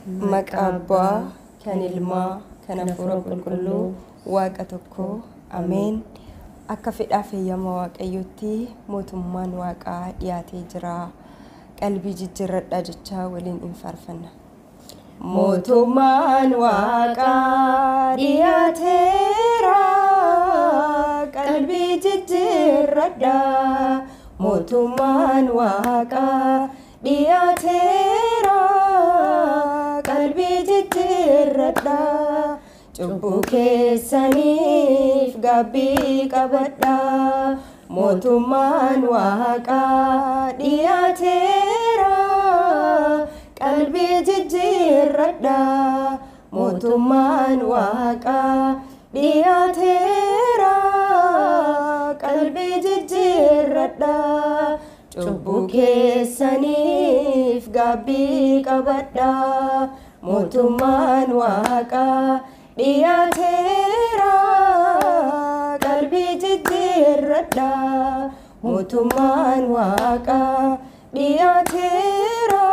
Maqabbaa kan ilmaa kan hafuura qulqulluu waaqa tokko ameen. Akka fedhaa feeyyama waaqayyootti mootummaan waaqaa dhiyaatee jira. Qalbii jijjiirradhaa jechaa waliin hin faarfanna. Mootummaan waaqaa dhiyaateera. Qalbii jijjiirradhaa. Mootummaan waaqaa dhiyaateera. Qalbii jijjiirradhaa. Cubbuu keessaniif gabbii qabadhaa. Mootummaan waaqaa dhiyaateera. Qalbii jijjiirradhaa. Mootummaan waaqaa dhiyaateera. Qalbii jijjiirradhaa. Cubbuu keessaniif gabbii qabadhaa. Mootummaan waaqaa dhiyaateera. Qalbii jijjiirradhaa. Mootummaan waaqaa dhiyaateera.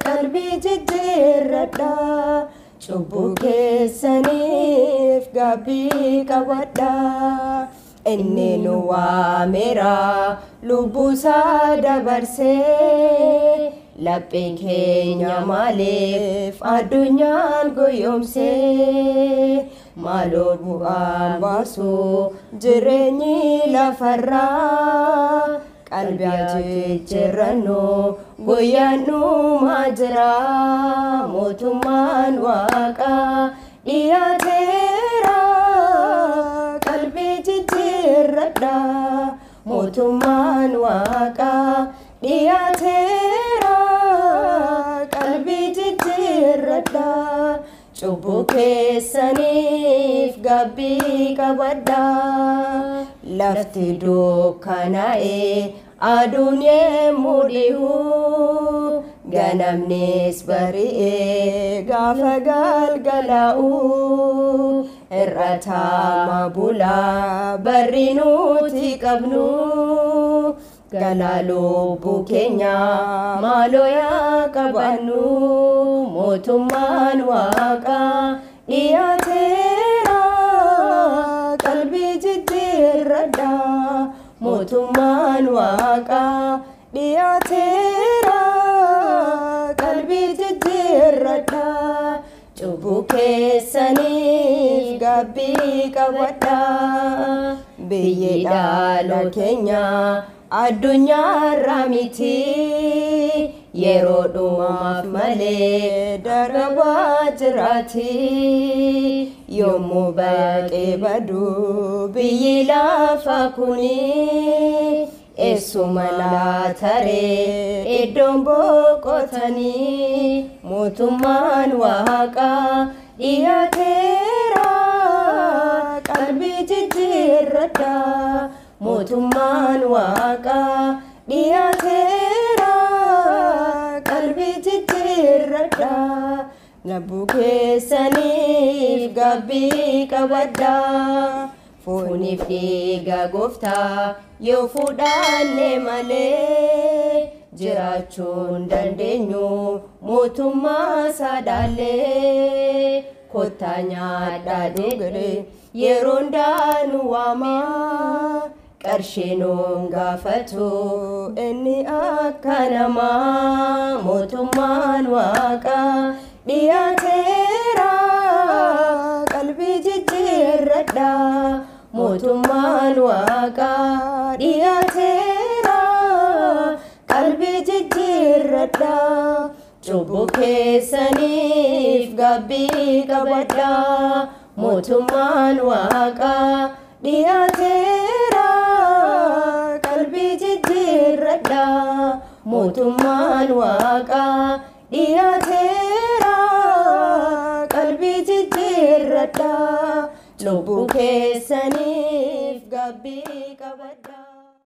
Qalbii jijjiirradhaa. Cubbuu keessaniif gabbii qabadhaa. Inni nu waameera lubbuusaa dabarsee. Lapheen keenya maaliif addunyaan goyoomsee. Maaloo bu'aan baasu jireenyi lafarraa. Qalbii jijjiirrannu guyyaan dhumaa jira. Mootummaan waaqaa dhiyaateera. Qalbii jijjiirradhaa. Mootummaan waaqaa dhiyaateera. Qalbii jijjiirradhaa. Cubbuu keessaniif gabbii qabadhaa. Lafti dukkanaa'ee aduun yemmuu dhihu. Ganamnis bari'ee gaafa galgalaa'u. Irra taama bulaa barri nuti qabnu. Galaa lubbuu keenya maaloo yaa qabannu. Mootummaan waaqaa dhiyaateera. Qalbii jijjiirradhaa. Mootummaan waaqaa dhiyaateera. Qalbii jijjiirradhaa. Cubbuu keessaniif gabbii qabadhaa. Biyyi dhaaloo keenya addunyaarraa miti. Yeroo dhumaaf malee darabaa jiraati. Yommuu baqee badu biyyi lafaa kuni. Eessuma laataree iddoon boqotanii. Mootummaan waaqaa dhiyaateera. Qalbii jijjiirradhaa. Mootummaan waaqaa dhiyaateera. Qalbii jijjiirradhaa. Lubbuu keessaniif gabbii qabadhaa. Fooniif dhiiga gooftaa yoo fudhanne malee. Jiraachuun dandeenyu mootummaa sadaalee. Kottaa nyaadhaa dhugre yeroon daanu waamaa. Qarshiin gaafatu inni akka namaa. Mootummaan waaqaa dhiyaateera. Qalbii jijjiirradhaa. Mootummaan waaqaa dhiyaateera. Qalbii jijjiirradhaa. Cubbuu keessaniif gabbii qabadhaa. Mootummaan waaqaa dhiyaateera. Qalbii jijjiirradhaa. Mootummaan waaqaa dhiyaateera. Qalbii jijjiirradhaa. Cubbuu keessaniif gabbii qabadhaa.